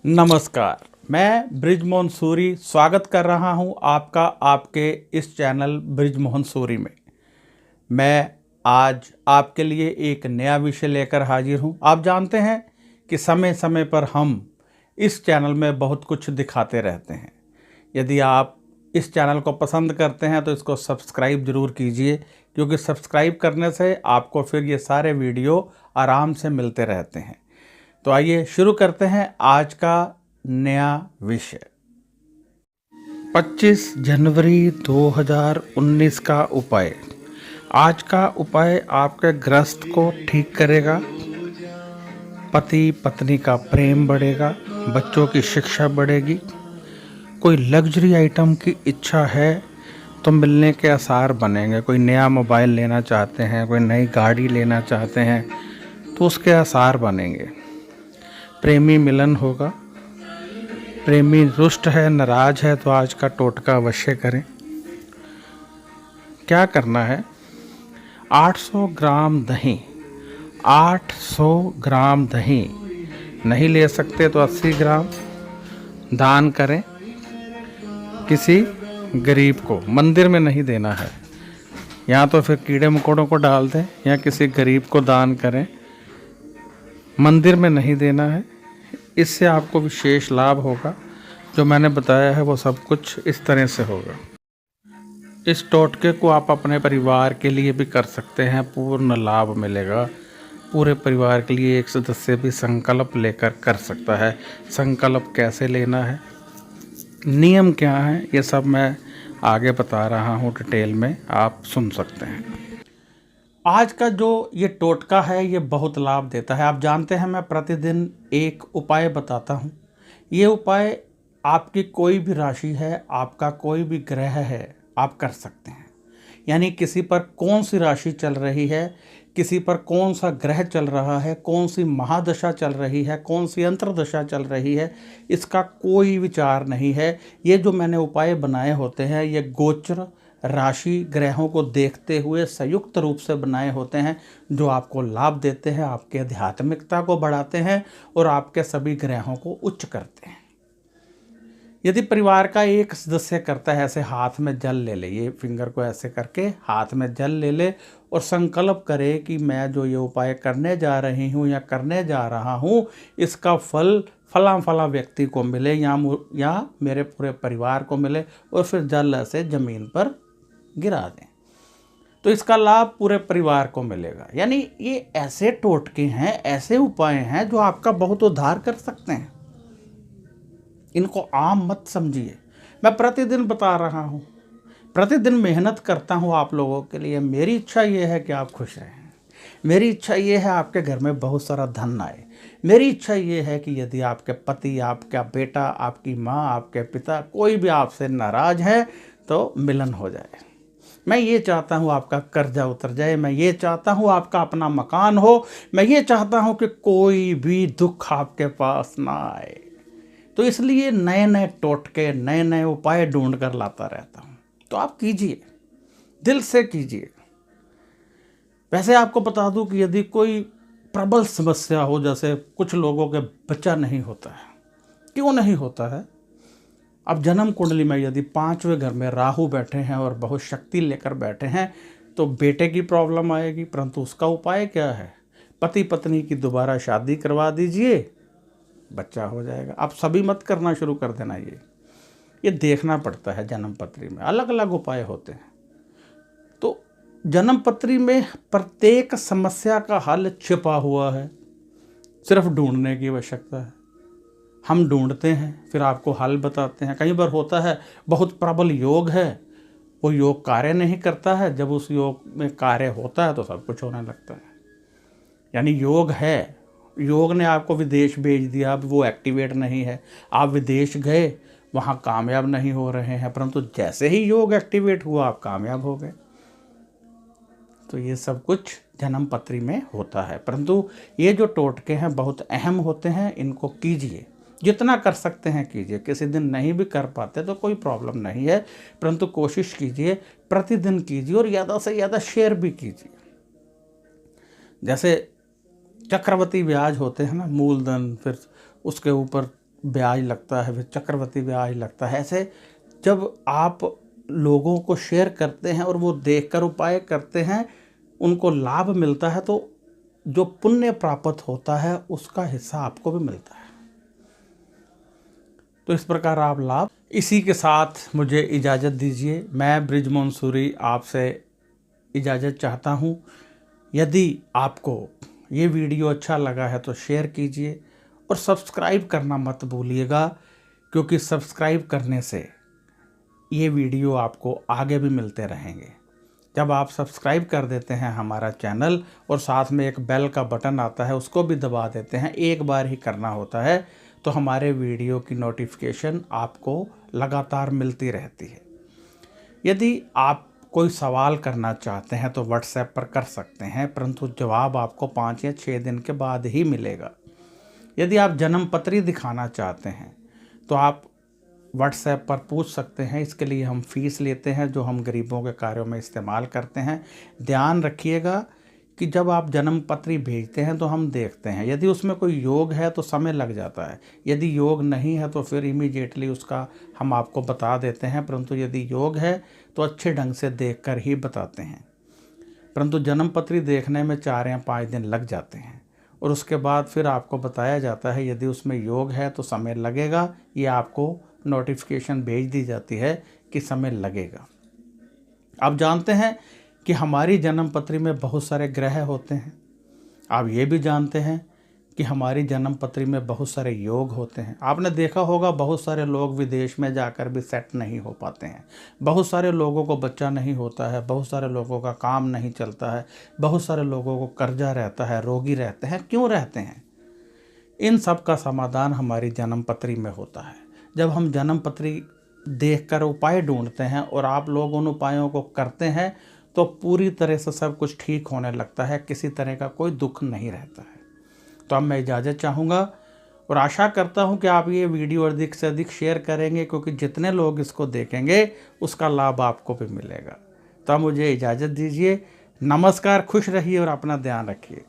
नमस्कार। मैं बृजमोहन सूरी स्वागत कर रहा हूं आपका आपके इस चैनल बृजमोहन सूरी में। मैं आज आपके लिए एक नया विषय लेकर हाजिर हूं। आप जानते हैं कि समय समय पर हम इस चैनल में बहुत कुछ दिखाते रहते हैं। यदि आप इस चैनल को पसंद करते हैं तो इसको सब्सक्राइब ज़रूर कीजिए, क्योंकि सब्सक्राइब करने से आपको फिर ये सारे वीडियो आराम से मिलते रहते हैं। तो आइए शुरू करते हैं आज का नया विषय। 25 जनवरी 2019 का उपाय। आज का उपाय आपके ग्रस्त को ठीक करेगा, पति पत्नी का प्रेम बढ़ेगा, बच्चों की शिक्षा बढ़ेगी। कोई लग्जरी आइटम की इच्छा है तो मिलने के आसार बनेंगे। कोई नया मोबाइल लेना चाहते हैं, कोई नई गाड़ी लेना चाहते हैं तो उसके आसार बनेंगे। प्रेमी मिलन होगा। प्रेमी रुष्ट है, नाराज है तो आज का टोटका अवश्य करें। क्या करना है? 800 ग्राम दही, 800 ग्राम दही नहीं ले सकते तो 80 ग्राम दान करें किसी गरीब को। मंदिर में नहीं देना है, या तो फिर कीड़े मकोड़ों को डाल दें या किसी गरीब को दान करें। मंदिर में नहीं देना है। इससे आपको विशेष लाभ होगा। जो मैंने बताया है वो सब कुछ इस तरह से होगा। इस टोटके को आप अपने परिवार के लिए भी कर सकते हैं, पूर्ण लाभ मिलेगा। पूरे परिवार के लिए एक सदस्य भी संकल्प लेकर कर सकता है। संकल्प कैसे लेना है, नियम क्या है, ये सब मैं आगे बता रहा हूँ डिटेल में, आप सुन सकते हैं। आज का जो ये टोटका है ये बहुत लाभ देता है। आप जानते हैं मैं प्रतिदिन एक उपाय बताता हूँ। ये उपाय आपकी कोई भी राशि है, आपका कोई भी ग्रह है, आप कर सकते हैं। यानी किसी पर कौन सी राशि चल रही है, किसी पर कौन सा ग्रह चल रहा है, कौन सी महादशा चल रही है, कौन सी अंतर्दशा चल रही है, इसका कोई विचार नहीं है। ये जो मैंने उपाय बनाए होते हैं ये गोचर राशि ग्रहों को देखते हुए संयुक्त रूप से बनाए होते हैं, जो आपको लाभ देते हैं, आपके आध्यात्मिकता को बढ़ाते हैं और आपके सभी ग्रहों को उच्च करते हैं। यदि परिवार का एक सदस्य करता है, ऐसे हाथ में जल ले ले, ये फिंगर को ऐसे करके हाथ में जल ले ले और संकल्प करे कि मैं जो ये उपाय करने जा रही हूँ या करने जा रहा हूँ, इसका फल फला फला व्यक्ति को मिले या मेरे पूरे परिवार को मिले, और फिर जल ऐसे ज़मीन पर गिरा दें तो इसका लाभ पूरे परिवार को मिलेगा। यानी ये ऐसे टोटके हैं, ऐसे उपाय हैं जो आपका बहुत उद्धार कर सकते हैं। इनको आम मत समझिए। मैं प्रतिदिन बता रहा हूँ, प्रतिदिन मेहनत करता हूँ आप लोगों के लिए। मेरी इच्छा ये है कि आप खुश रहें। मेरी इच्छा ये है आपके घर में बहुत सारा धन आए। मेरी इच्छा ये है कि यदि आपके पति, आपका बेटा, आपकी माँ, आपके पिता कोई भी आपसे नाराज है तो मिलन हो जाए। मैं ये चाहता हूँ आपका कर्जा उतर जाए। मैं ये चाहता हूँ आपका अपना मकान हो। मैं ये चाहता हूँ कि कोई भी दुख आपके पास ना आए। तो इसलिए नए नए टोटके, नए नए उपाय ढूंढ कर लाता रहता हूँ। तो आप कीजिए, दिल से कीजिए। वैसे आपको बता दूं कि यदि कोई प्रबल समस्या हो, जैसे कुछ लोगों के बच्चा नहीं होता है, क्यों नहीं होता है? अब जन्म कुंडली में यदि 5वें घर में राहु बैठे हैं और बहुत शक्ति लेकर बैठे हैं तो बेटे की प्रॉब्लम आएगी। परंतु उसका उपाय क्या है? पति पत्नी की दोबारा शादी करवा दीजिए, बच्चा हो जाएगा। आप सभी मत करना शुरू कर देना। ये देखना पड़ता है। जन्म पत्री में अलग अलग उपाय होते हैं। तो जन्म पत्री में प्रत्येक समस्या का हल छिपा हुआ है, सिर्फ ढूंढने की आवश्यकता है। हम ढूंढते हैं, फिर आपको हल बताते हैं। कई बार होता है बहुत प्रबल योग है, वो योग कार्य नहीं करता है। जब उस योग में कार्य होता है तो सब कुछ होने लगता है। यानी योग है, योग ने आपको विदेश भेज दिया, अब वो एक्टिवेट नहीं है। आप विदेश गए, वहाँ कामयाब नहीं हो रहे हैं, परंतु जैसे ही योग एक्टिवेट हुआ आप कामयाब हो गए। तो ये सब कुछ जन्म पत्री में होता है। परंतु ये जो टोटके हैं बहुत अहम होते हैं, इनको कीजिए। जितना कर सकते हैं कीजिए। किसी दिन नहीं भी कर पाते तो कोई प्रॉब्लम नहीं है, परंतु कोशिश कीजिए, प्रतिदिन कीजिए और ज़्यादा से ज़्यादा शेयर भी कीजिए। जैसे चक्रवृद्धि ब्याज होते हैं ना, मूलधन, फिर उसके ऊपर ब्याज लगता है, फिर चक्रवृद्धि ब्याज लगता है। ऐसे जब आप लोगों को शेयर करते हैं और वो देखकर उपाय करते हैं, उनको लाभ मिलता है, तो जो पुण्य प्राप्त होता है उसका हिस्सा आपको भी मिलता है। तो इस प्रकार आप लाभ। इसी के साथ मुझे इजाज़त दीजिए। मैं बृजमोहन सूरी आपसे इजाज़त चाहता हूँ। यदि आपको ये वीडियो अच्छा लगा है तो शेयर कीजिए और सब्सक्राइब करना मत भूलिएगा, क्योंकि सब्सक्राइब करने से ये वीडियो आपको आगे भी मिलते रहेंगे। जब आप सब्सक्राइब कर देते हैं हमारा चैनल और साथ में एक बेल का बटन आता है, उसको भी दबा देते हैं, एक बार ही करना होता है, तो हमारे वीडियो की नोटिफिकेशन आपको लगातार मिलती रहती है। यदि आप कोई सवाल करना चाहते हैं तो व्हाट्सएप पर कर सकते हैं, परंतु जवाब आपको 5 या 6 दिन के बाद ही मिलेगा। यदि आप जन्म पत्री दिखाना चाहते हैं तो आप व्हाट्सएप पर पूछ सकते हैं। इसके लिए हम फीस लेते हैं, जो हम गरीबों के कार्यों में इस्तेमाल करते हैं। ध्यान रखिएगा कि जब आप जन्म पत्री भेजते हैं तो हम देखते हैं, यदि उसमें कोई योग है तो समय लग जाता है, यदि योग नहीं है तो फिर इमीडिएटली उसका हम आपको बता देते हैं, परंतु यदि योग है तो अच्छे ढंग से देखकर ही बताते हैं। परंतु जन्म पत्री देखने में 4 या 5 दिन लग जाते हैं और उसके बाद फिर आपको बताया जाता है, यदि उसमें योग है तो समय लगेगा, ये आपको नोटिफिकेशन भेज दी जाती है कि समय लगेगा। आप जानते हैं कि हमारी जन्म पत्री में बहुत सारे ग्रह होते हैं। आप ये भी जानते हैं कि हमारी जन्म पत्री में बहुत सारे योग होते हैं। आपने देखा होगा बहुत सारे लोग विदेश में जाकर भी सेट नहीं हो पाते हैं, बहुत सारे लोगों को बच्चा नहीं होता है, बहुत सारे लोगों का काम नहीं चलता है, बहुत सारे लोगों को कर्जा रहता है, रोगी रहते हैं। क्यों रहते हैं? इन सब का समाधान हमारी जन्म पत्री में होता है। जब हम जन्म पत्री देखकर उपाय ढूंढते हैं और आप लोग उन उपायों को करते हैं तो पूरी तरह से सब कुछ ठीक होने लगता है, किसी तरह का कोई दुख नहीं रहता है। तो अब मैं इजाज़त चाहूँगा और आशा करता हूँ कि आप ये वीडियो अधिक से अधिक शेयर करेंगे, क्योंकि जितने लोग इसको देखेंगे उसका लाभ आपको भी मिलेगा। तो मुझे इजाज़त दीजिए। नमस्कार, खुश रहिए और अपना ध्यान रखिए।